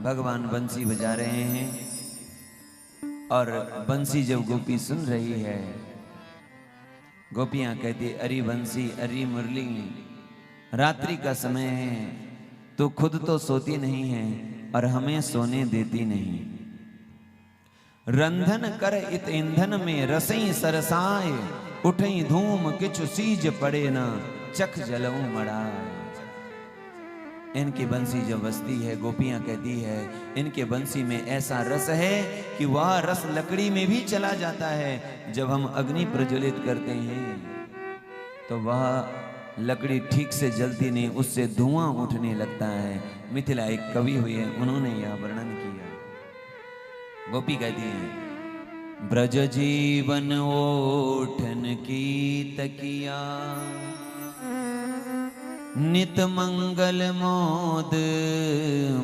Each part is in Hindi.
भगवान बंसी बजा रहे हैं और बंसी जब गोपी सुन रही है, गोपियां कहती अरे बंसी अरे मुरली, रात्रि का समय है, तो खुद तो सोती नहीं है और हमें सोने देती नहीं। रंधन कर इत ईंधन में रसई सरसाए, उठई धूम किछु सीज पड़े ना, चख जलऊं मड़ाए। इनकी बंसी जब बजती है, गोपियां कहती है इनके बंसी में ऐसा रस है कि वह रस लकड़ी में भी चला जाता है। जब हम अग्नि प्रज्वलित करते हैं तो वह लकड़ी ठीक से जलती नहीं, उससे धुआं उठने लगता है। मिथिला एक कवि हुए हैं, उन्होंने यह वर्णन किया। गोपी कहती है ब्रज जीवन ओठन की तकिया, नित मंगल मोद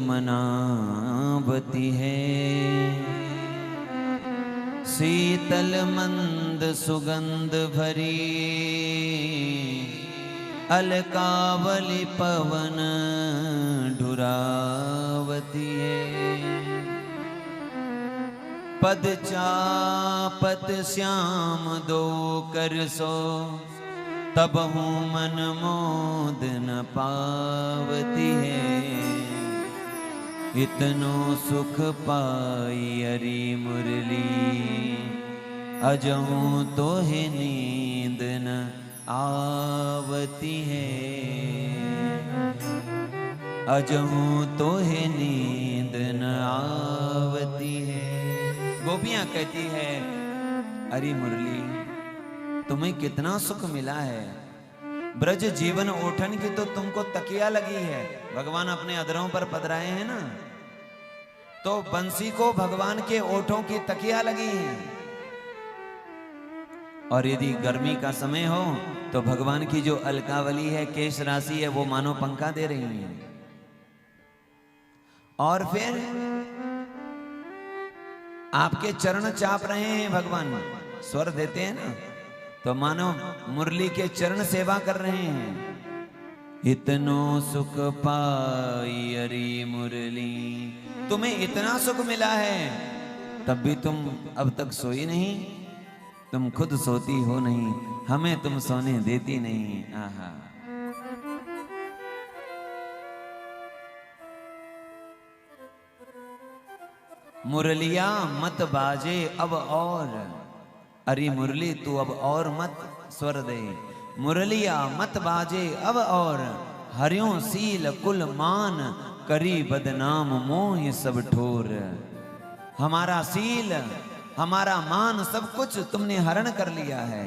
मनावती है। शीतल मंद सुगंध भरी, अलकावली पवन ढुरावती है। पद चापत श्याम दो कर सो, तब हूँ मन मोद न पावती है। इतनो सुख पाई अरी मुरली, अजहूँ तो है नींद न आवती है। अजहूँ तो है नींद न आवती है। गोपियां कहती है अरे मुरली, तुम्हें कितना सुख मिला है। ब्रज जीवन ओठन की तो तुमको तकिया लगी है। भगवान अपने अधरों पर पधराए हैं ना, तो बंसी को भगवान के ओठों की तकिया लगी है। और यदि गर्मी का समय हो तो भगवान की जो अलकावली है, केश राशि है, वो मानो पंखा दे रही है। और फिर आपके चरण चाप रहे हैं भगवान, स्वर देते हैं ना, तो मानो मुरली के चरण सेवा कर रहे हैं। इतनो सुख पाई अरी मुरली, तुम्हें इतना सुख मिला है, तब भी तुम अब तक सोई नहीं। तुम खुद सोती हो नहीं, हमें तुम सोने देती नहीं। आहा, मुरलिया मत बाजे अब और, अरे मुरली तू अब और मत स्वर दे। मुरलिया मत बाजे अब और, हरियों सील कुल मान, करी बदनाम मोह सब ठोर। हमारा सील हमारा मान सब कुछ तुमने हरण कर लिया है,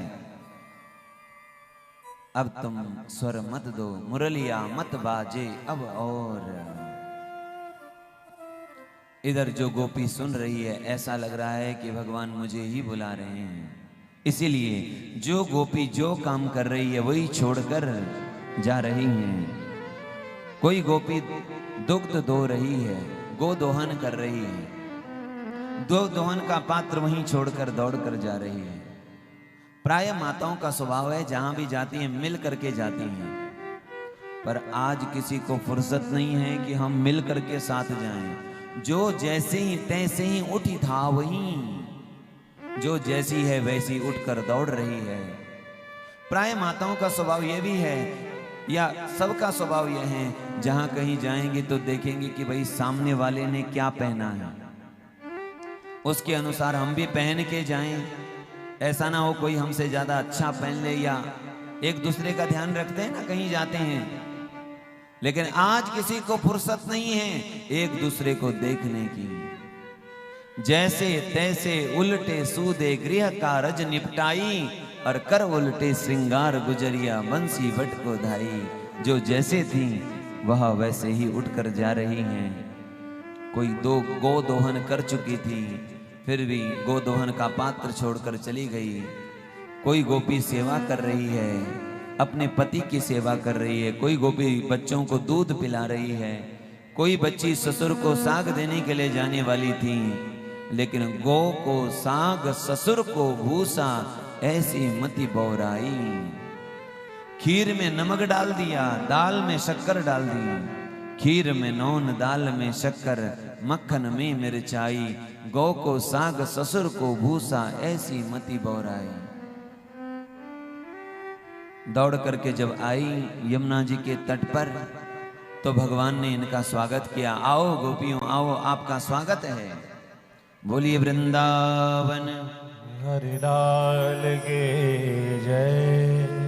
अब तुम स्वर मत दो। मुरलिया मत बाजे अब और। इधर जो गोपी सुन रही है, ऐसा लग रहा है कि भगवान मुझे ही बुला रहे हैं। इसीलिए जो गोपी जो काम कर रही है वही छोड़कर जा रही हैं। कोई गोपी दुग्ध दो रही है, गो दोहन कर रही है, दो दोहन का पात्र वहीं छोड़कर दौड़कर जा रही है। प्राय माताओं का स्वभाव है, जहां भी जाती हैं मिल करके जाती हैं, पर आज किसी को फुर्सत नहीं है कि हम मिल करके साथ जाएं। जो जैसे ही तैसे ही उठी था वहीं, जो जैसी है वैसी उठकर दौड़ रही है। प्राय माताओं का स्वभाव यह भी है, या सबका स्वभाव यह है, जहां कहीं जाएंगे तो देखेंगे कि भाई सामने वाले ने क्या पहना है, उसके अनुसार हम भी पहन के जाएं। ऐसा ना हो कोई हमसे ज्यादा अच्छा पहन ले, या एक दूसरे का ध्यान रखते हैं ना कहीं जाते हैं। लेकिन आज किसी को फुर्सत नहीं है एक दूसरे को देखने की। जैसे तैसे उल्टे सूदे गृह का रज निपटाई, और कर उल्टे श्रृंगार गुजरिया बंसी भट को धाई। जो जैसे थी वह वैसे ही उठकर जा रही हैं। कोई दो गो दोहन कर चुकी थी, फिर भी गो दोहन का पात्र छोड़कर चली गई। कोई गोपी सेवा कर रही है, अपने पति की सेवा कर रही है। कोई गोपी बच्चों को दूध पिला रही है। कोई बच्ची ससुर को साग देने के लिए जाने वाली थी, लेकिन गो को साग ससुर को भूसा, ऐसी मति बौराई। खीर में नमक डाल दिया, दाल में शक्कर डाल दी, खीर में नौन, दाल में शक्कर, मक्खन में मिर्चाई, गौ को साग ससुर को भूसा, ऐसी मति बौराई। दौड़ करके जब आई यमुना जी के तट पर तो भगवान ने इनका स्वागत किया। आओ गोपियों आओ, आपका स्वागत है। बोलिए वृंदावन हरिलाल के जय।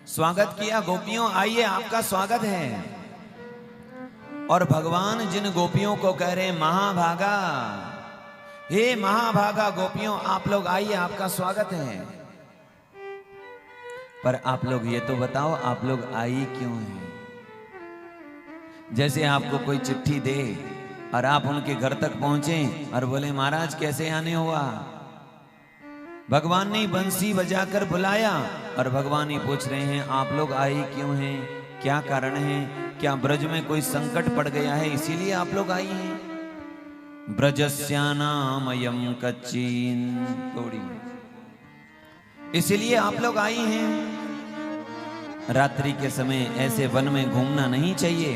स्वागत किया, गोपियों आइए आपका स्वागत है। और भगवान जिन गोपियों को कह रहे हैं महाभागा, हे महाभागा गोपियों आप लोग आइए आपका स्वागत है। पर आप लोग ये तो बताओ आप लोग आई क्यों हैं? जैसे आपको कोई चिट्ठी दे और आप उनके घर तक पहुंचे और बोले महाराज कैसे आने हुआ। भगवान ने बंसी बजाकर बुलाया और भगवान ही पूछ रहे हैं आप लोग आए क्यों हैं, क्या कारण है, क्या ब्रज में कोई संकट पड़ गया है इसीलिए आप लोग आई हैं। ब्रजस्यानामयम कच्चीन तोड़ी, इसलिए आप लोग आई हैं। रात्रि के समय ऐसे वन में घूमना नहीं चाहिए,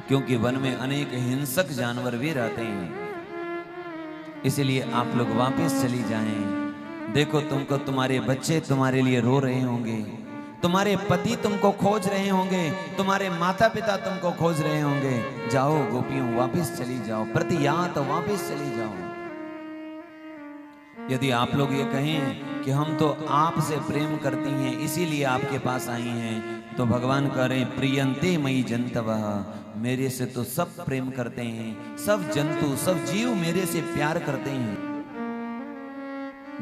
क्योंकि वन में अनेक हिंसक जानवर भी रहते हैं। इसलिए आप लोग वापस चली जाएं। देखो तुमको तुम्हारे बच्चे तुम्हारे लिए रो रहे होंगे, तुम्हारे पति तुमको खोज रहे होंगे, तुम्हारे माता पिता तुमको खोज रहे होंगे। जाओ गोपियों वापस चली जाओ, प्रतियात वापस चली जाओ। यदि आप लोग ये कहें कि हम तो आपसे प्रेम करती हैं इसीलिए आपके पास आई हैं, तो भगवान कह रहे हैं प्रियंते मई जंतवः, मेरे से तो सब प्रेम करते हैं, सब जंतु सब जीव मेरे से प्यार करते हैं।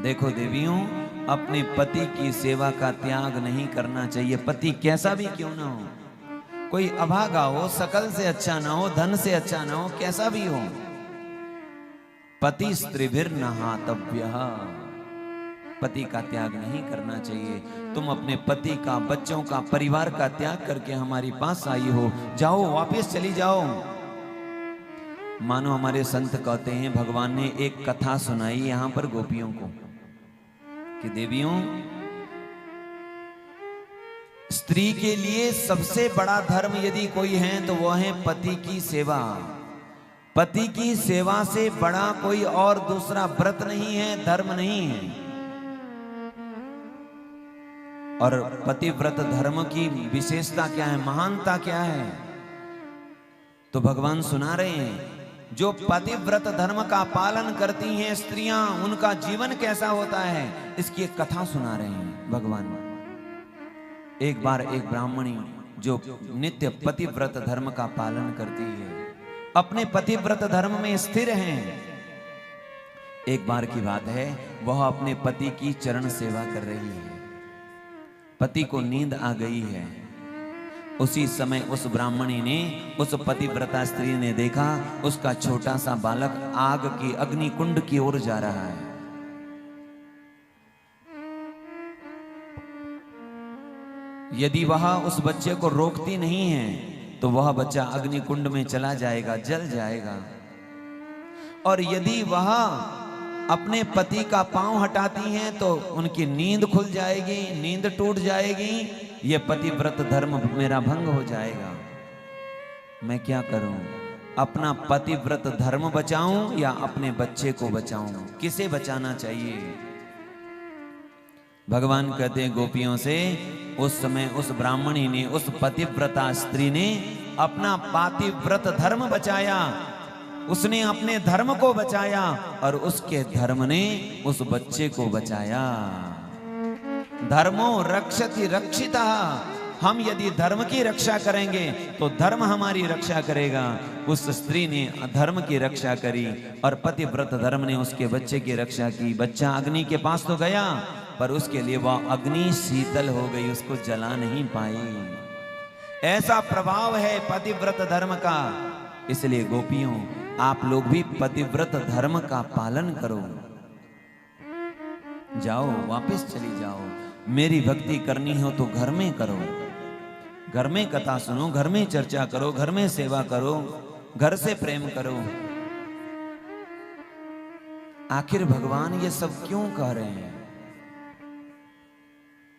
देखो देवियों, अपने पति की सेवा का त्याग नहीं करना चाहिए, पति कैसा भी क्यों ना हो, कोई अभागा हो, शकल से अच्छा ना हो, धन से अच्छा ना हो, कैसा भी हो, पति स्त्रीभिर्नहातव्यः, पति का त्याग नहीं करना चाहिए। तुम अपने पति का, बच्चों का, परिवार का त्याग करके हमारे पास आई हो, जाओ वापस चली जाओ। मानो हमारे संत कहते हैं भगवान ने एक कथा सुनाई यहां पर गोपियों को कि देवियों, स्त्री के लिए सबसे बड़ा धर्म यदि कोई है तो वह है पति की सेवा। पति की सेवा से बड़ा कोई और दूसरा व्रत नहीं है, धर्म नहीं है। और पतिव्रत धर्म की विशेषता क्या है, महानता क्या है, तो भगवान सुना रहे हैं। जो पतिव्रत धर्म का पालन करती हैं स्त्रियां, उनका जीवन कैसा होता है, इसकी एक कथा सुना रहे हैं भगवान। एक बार एक ब्राह्मणी जो नित्य पतिव्रत धर्म का पालन करती है, अपने पतिव्रत धर्म में स्थिर हैं। एक बार की बात है, वह अपने पति की चरण सेवा कर रही है। पति को नींद आ गई है। उसी समय उस ब्राह्मणी ने, उस पतिव्रता स्त्री ने देखा उसका छोटा सा बालक आग की अग्नि कुंड की ओर जा रहा है। यदि वह उस बच्चे को रोकती नहीं है तो वह बच्चा अग्नि कुंड में चला जाएगा, जल जाएगा। और यदि वह अपने पति का पांव हटाती हैं तो उनकी नींद खुल जाएगी, नींद टूट जाएगी, ये पतिव्रत धर्म मेरा भंग हो जाएगा। मैं क्या करूं, अपना पतिव्रत धर्म बचाऊं या अपने बच्चे को बचाऊं, किसे बचाना चाहिए? भगवान कहते हैं गोपियों से, उस समय उस ब्राह्मणी ने, उस पतिव्रता स्त्री ने अपना पतिव्रत धर्म बचाया, उसने अपने धर्म को बचाया और उसके धर्म ने उस बच्चे को बचाया। धर्मो रक्षति रक्षिता, हम यदि धर्म की रक्षा करेंगे तो धर्म हमारी रक्षा करेगा। उस स्त्री ने धर्म की रक्षा करी और पतिव्रत धर्म ने उसके बच्चे की रक्षा की। बच्चा अग्नि के पास तो गया पर उसके लिए वह अग्नि शीतल हो गई, उसको जला नहीं पाई। ऐसा प्रभाव है पतिव्रत धर्म का। इसलिए गोपियों, आप लोग भी पतिव्रत धर्म का पालन करो। जाओ, वापस चली जाओ। मेरी भक्ति करनी हो तो घर में करो, घर में कथा सुनो, घर में चर्चा करो, घर में सेवा करो, घर से प्रेम करो। आखिर भगवान ये सब क्यों कह रहे हैं?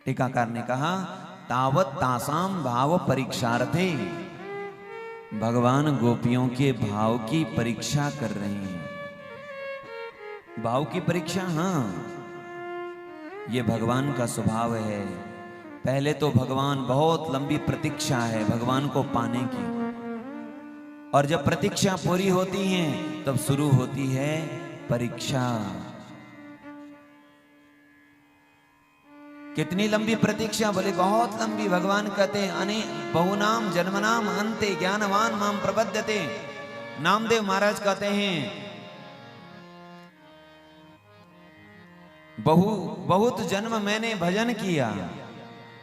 टीकाकार ने कहा, तावत तासाम भाव परीक्षार्थे। भगवान गोपियों के भाव की परीक्षा कर रहे हैं। भाव की परीक्षा, हाँ, ये भगवान का स्वभाव है। पहले तो भगवान बहुत लंबी प्रतीक्षा है भगवान को पाने की, और जब प्रतीक्षा पूरी होती है तब शुरू होती है परीक्षा। कितनी लंबी प्रतीक्षा? बोले बहुत लंबी। भगवान कहते हैं अने बहुनाम जन्मनाम अंते ज्ञानवान माम प्रपद्यते। नामदेव महाराज कहते हैं बहुत जन्म मैंने भजन किया,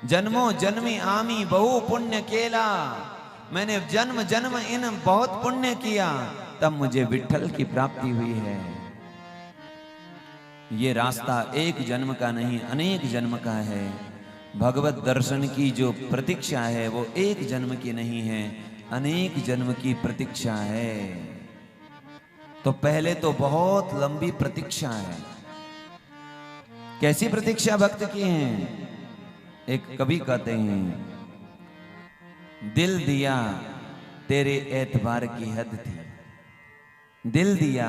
जन्मों जन्मी आमी बहु पुण्य केला। मैंने जन्म जन्म इन बहुत पुण्य किया, तब मुझे विठ्ठल की प्राप्ति हुई है। ये रास्ता एक जन्म का नहीं, अनेक जन्म का है। भगवत दर्शन की जो प्रतीक्षा है वो एक जन्म की नहीं है, अनेक जन्म की प्रतीक्षा है। तो पहले तो बहुत लंबी प्रतीक्षा है। कैसी प्रतीक्षा भक्त की है? एक कवि कहते हैं, दिल दिया तेरे एतबार की हद थी, दिल दिया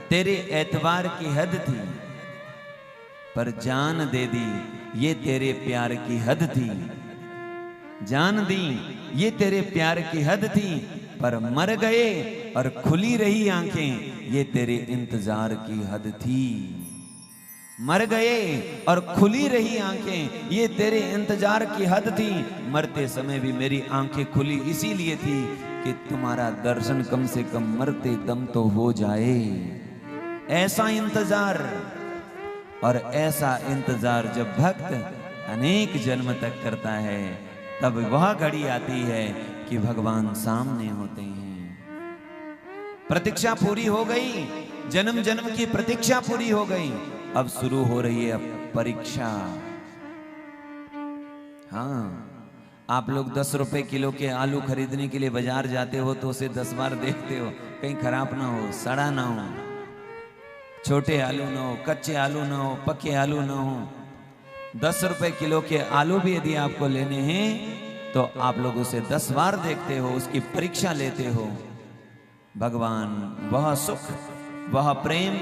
तेरे एतबार की हद थी, पर जान दे दी ये तेरे प्यार की हद थी। जान दी ये तेरे प्यार की हद थी, पर मर गए और खुली रही आंखें ये तेरे इंतजार की हद थी। मर गए और खुली रही आंखें ये तेरे इंतजार की हद थी। मरते समय भी मेरी आंखें खुली इसीलिए थी कि तुम्हारा दर्शन कम से कम मरते दम तो हो जाए। ऐसा इंतजार, और ऐसा इंतजार जब भक्त अनेक जन्म तक करता है तब वह घड़ी आती है कि भगवान सामने होते हैं। प्रतीक्षा पूरी हो गई, जन्म जन्म की प्रतीक्षा पूरी हो गई, अब शुरू हो रही है परीक्षा। हाँ, आप लोग 10 रुपए किलो के आलू खरीदने के लिए बाजार जाते हो तो उसे 10 बार देखते हो कहीं खराब ना हो, सड़ा ना हो, छोटे आलू ना हो, कच्चे आलू ना हो, पके आलू ना हो। 10 रुपए किलो के आलू भी यदि आपको लेने हैं तो आप लोग उसे 10 बार देखते हो, उसकी परीक्षा लेते हो। भगवान वह सुख, वह प्रेम,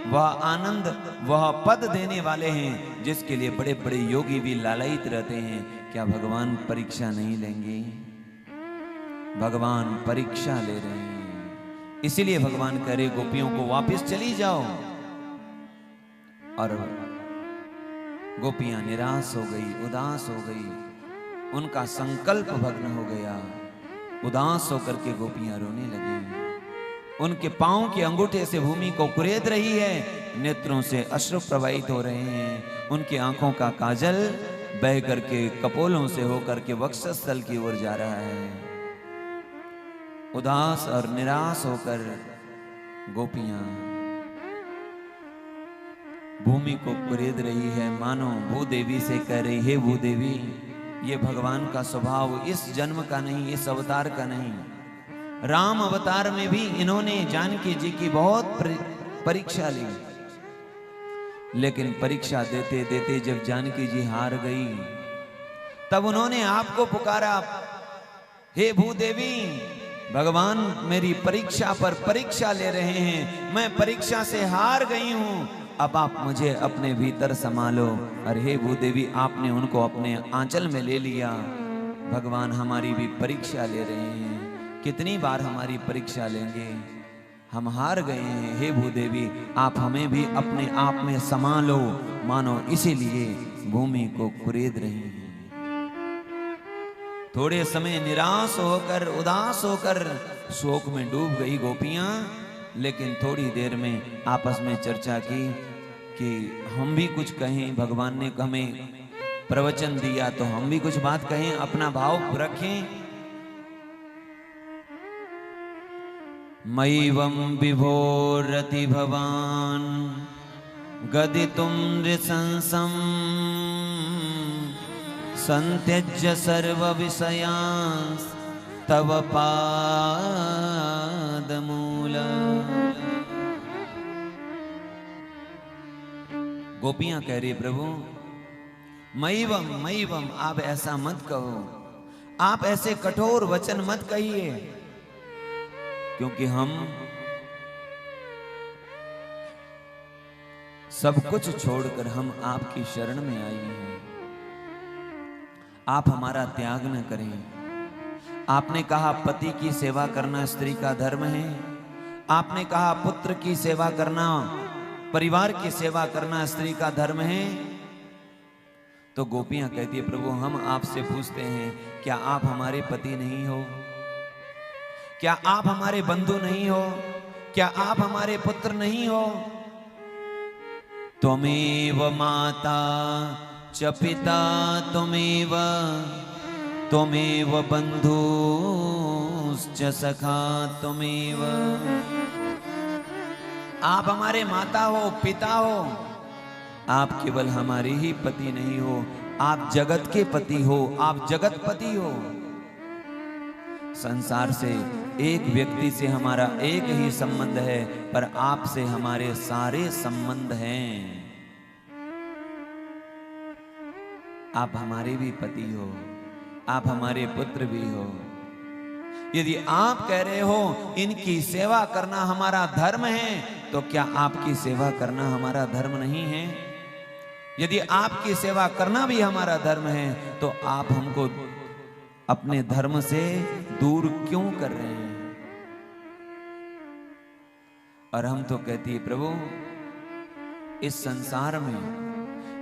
वह आनंद, वह पद देने वाले हैं जिसके लिए बड़े बड़े योगी भी लालायित रहते हैं। क्या भगवान परीक्षा नहीं लेंगे? भगवान परीक्षा ले रहे हैं। इसीलिए भगवान कह रहे गोपियों को वापस चली जाओ। और गोपियां निराश हो गई, उदास हो गई, उनका संकल्प भग्न हो गया। उदास होकर के गोपियां रोने लगी। उनके पांव के अंगूठे से भूमि को कुरेद रही है, नेत्रों से अश्रु प्रवाहित हो रहे हैं। उनकी आंखों का काजल बह करके कपोलों से होकर के वक्षस्थल की ओर जा रहा है। उदास और निराश होकर गोपियां भूमि को कुरेद रही है, मानो भूदेवी से कह रही है, भूदेवी ये भगवान का स्वभाव इस जन्म का नहीं, इस अवतार का नहीं। राम अवतार में भी इन्होंने जानकी जी की बहुत परीक्षा ली, लेकिन परीक्षा देते देते जब जानकी जी हार गई तब उन्होंने आपको पुकारा, हे भूदेवी भगवान मेरी परीक्षा पर परीक्षा ले रहे हैं, मैं परीक्षा से हार गई हूं, अब आप मुझे अपने भीतर संभालो। अरे हे भूदेवी, आपने उनको अपने आंचल में ले लिया। भगवान हमारी भी परीक्षा ले रहे हैं। कितनी बार हमारी परीक्षा लेंगे? हम हार गए हैं, हे भूदेवी आप हमें भी अपने आप में संभालो। मानो इसीलिए भूमि को कुरेद रही हैं। थोड़े समय निराश होकर, उदास होकर शोक में डूब गई गोपियां, लेकिन थोड़ी देर में आपस में चर्चा की कि हम भी कुछ कहें। भगवान ने हमें प्रवचन दिया तो हम भी कुछ बात कहें, अपना भाव रखें। मयिवं विभोरति भवान गदितुं नृशंसं संत्यज्य सर्व विषयांस तव पादमूला। गोपियां कह रही प्रभु मयिवम, आप ऐसा मत कहो, आप ऐसे कठोर वचन मत कहिए, क्योंकि हम सब कुछ छोड़कर हम आपकी शरण में आए हैं। आप हमारा त्याग न करें। आपने कहा पति की सेवा करना स्त्री का धर्म है, आपने कहा पुत्र की सेवा करना, परिवार की सेवा करना स्त्री का धर्म है। तो गोपियां कहती है प्रभु हम आपसे पूछते हैं, क्या आप हमारे पति नहीं हो? क्या आप हमारे बंधु नहीं हो? क्या आप हमारे पुत्र नहीं हो? त्वमेव माता च पिता त्वमेव बंधुश्च सखा त्वमेव। आप हमारे माता हो, पिता हो, आप केवल हमारे ही पति नहीं हो, आप जगत के पति हो, आप जगतपति हो। संसार से एक व्यक्ति से हमारा एक ही संबंध है, पर आपसे हमारे सारे संबंध हैं। आप हमारे भी पति हो, आप हमारे पुत्र भी हो। यदि आप कह रहे हो इनकी सेवा करना हमारा धर्म है, तो क्या आपकी सेवा करना हमारा धर्म नहीं है? यदि आपकी सेवा करना भी हमारा धर्म है, तो आप हमको अपने धर्म से दूर क्यों कर रहे हैं? और हम तो कहती है प्रभु इस संसार में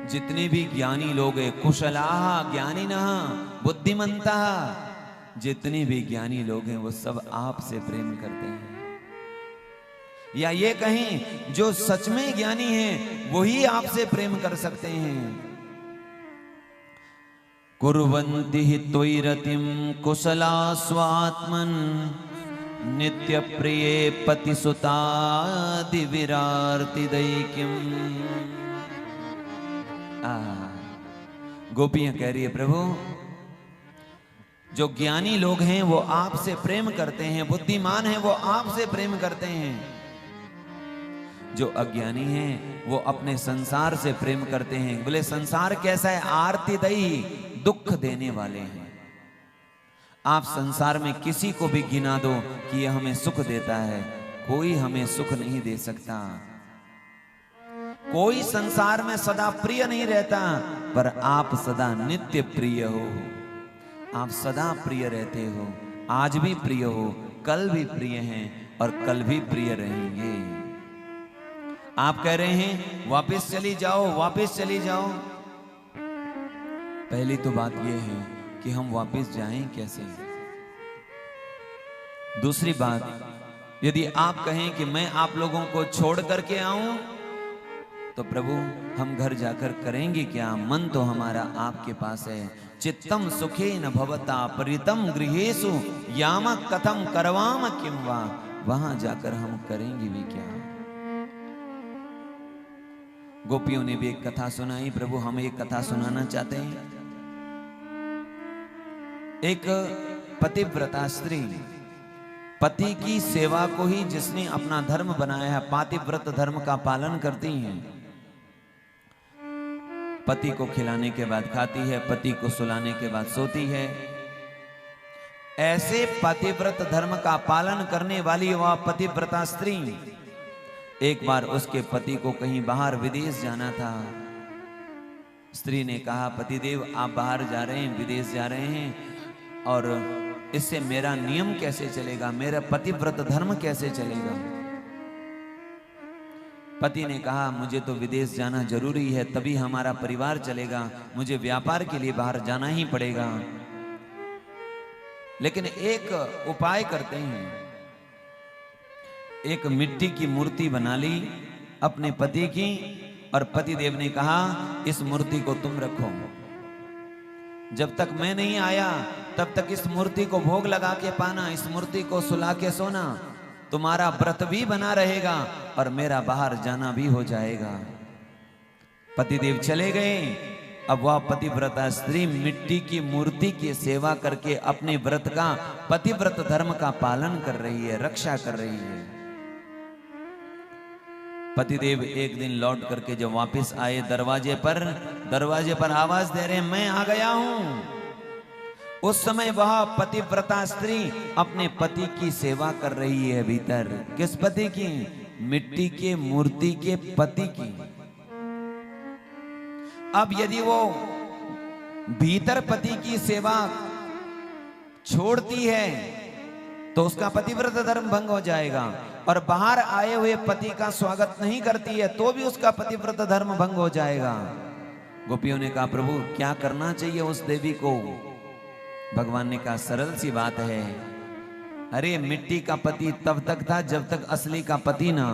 जितने भी ज्ञानी लोग हैं, कुशलाः ज्ञानिनः बुद्धिमन्तः, जितने भी ज्ञानी लोग हैं वो सब आपसे प्रेम करते हैं। या ये कहें जो सच में ज्ञानी हैं वही आपसे प्रेम कर सकते हैं। कुर्वन्ति हि त्वयि रतिं कुशला स्वात्मन् नित्य प्रिये पतिसुतादि विरार्ति दैक्यम्। गोपियां कह रही है प्रभु जो ज्ञानी लोग हैं वो आपसे प्रेम करते हैं, बुद्धिमान हैं वो आपसे प्रेम करते हैं। जो अज्ञानी हैं वो अपने संसार से प्रेम करते हैं। बोले संसार कैसा है? आर्तिदयी, दुख देने वाले हैं। आप संसार में किसी को भी गिना दो कि यह हमें सुख देता है, कोई हमें सुख नहीं दे सकता। कोई संसार में सदा प्रिय नहीं रहता, पर आप सदा नित्य प्रिय हो। आप सदा प्रिय रहते हो, आज भी प्रिय हो, कल भी प्रिय हैं और कल भी प्रिय रहेंगे। आप कह रहे हैं वापस चली जाओ, वापस चली जाओ। पहली तो बात यह है कि हम वापस जाएं कैसे। दूसरी बात, यदि आप कहें कि मैं आप लोगों को छोड़ करके आऊं, तो प्रभु हम घर जाकर करेंगे क्या? मन तो हमारा आपके पास है। चित्तम सुखेन भवता परितम गृहेषु याम कथम करवाम किम वा। वहां जाकर हम करेंगे भी क्या? गोपियों ने भी एक कथा सुनाई। प्रभु हम एक कथा सुनाना चाहते हैं। एक पतिव्रता स्त्री पति की सेवा को ही जिसने अपना धर्म बनाया है, पातिव्रत धर्म का पालन करती हैं। पति को खिलाने के बाद खाती है, पति को सुलाने के बाद सोती है। ऐसे पतिव्रत धर्म का पालन करने वाली वह पतिव्रता स्त्री, एक बार उसके पति को कहीं बाहर विदेश जाना था। स्त्री ने कहा पतिदेव आप बाहर जा रहे हैं, विदेश जा रहे हैं, और इससे मेरा नियम कैसे चलेगा, मेरा पतिव्रत धर्म कैसे चलेगा? पति ने कहा मुझे तो विदेश जाना जरूरी है, तभी हमारा परिवार चलेगा, मुझे व्यापार के लिए बाहर जाना ही पड़ेगा। लेकिन एक उपाय करते हैं। एक मिट्टी की मूर्ति बना ली अपने पति की, और पतिदेव ने कहा इस मूर्ति को तुम रखो, जब तक मैं नहीं आया तब तक इस मूर्ति को भोग लगा के पाना, इस मूर्ति को सुला के सोना, तुम्हारा व्रत भी बना रहेगा और मेरा बाहर जाना भी हो जाएगा। पतिदेव चले गए। अब वह पतिव्रता स्त्री मिट्टी की मूर्ति की सेवा करके अपने व्रत का, पतिव्रत धर्म का पालन कर रही है, रक्षा कर रही है। पतिदेव एक दिन लौट करके जब वापस आए दरवाजे पर आवाज दे रहे हैं, मैं आ गया हूं। उस समय वह पतिव्रता स्त्री अपने पति की सेवा कर रही है भीतर। किस पति की? मिट्टी के मूर्ति के पति की। अब यदि वो भीतर पति की सेवा छोड़ती है तो उसका पतिव्रत धर्म भंग हो जाएगा, और बाहर आए हुए पति का स्वागत नहीं करती है तो भी उसका पतिव्रत धर्म भंग हो जाएगा। गोपियों ने कहा, प्रभु क्या करना चाहिए उस देवी को? भगवान ने कहा, सरल सी बात है। अरे मिट्टी का पति तब तक था जब तक असली का पति ना।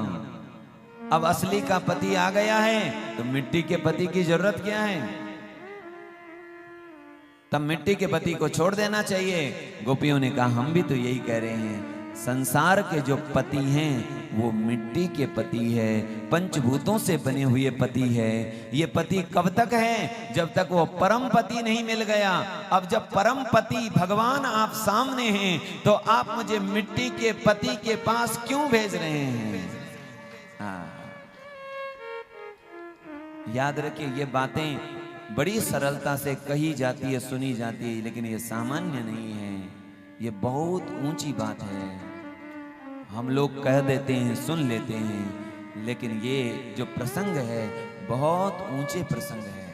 अब असली का पति आ गया है तो मिट्टी के पति की जरूरत क्या है? तब मिट्टी के पति को छोड़ देना चाहिए। गोपियों ने कहा, हम भी तो यही कह रहे हैं। संसार के जो पति हैं वो मिट्टी के पति है, पंचभूतों से बने हुए पति है। ये पति कब तक है? जब तक वो परम पति नहीं मिल गया। अब जब परम पति भगवान आप सामने हैं तो आप मुझे मिट्टी के पति के पास क्यों भेज रहे हैं? याद रखिए, ये बातें बड़ी सरलता से कही जाती है, सुनी जाती है, लेकिन ये सामान्य नहीं है, ये बहुत ऊंची बात है। हम लोग कह देते हैं, सुन लेते हैं, लेकिन ये जो प्रसंग है बहुत ऊंचे प्रसंग है।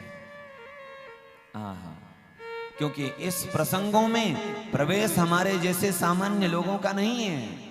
क्योंकि इस प्रसंगों में प्रवेश हमारे जैसे सामान्य लोगों का नहीं है।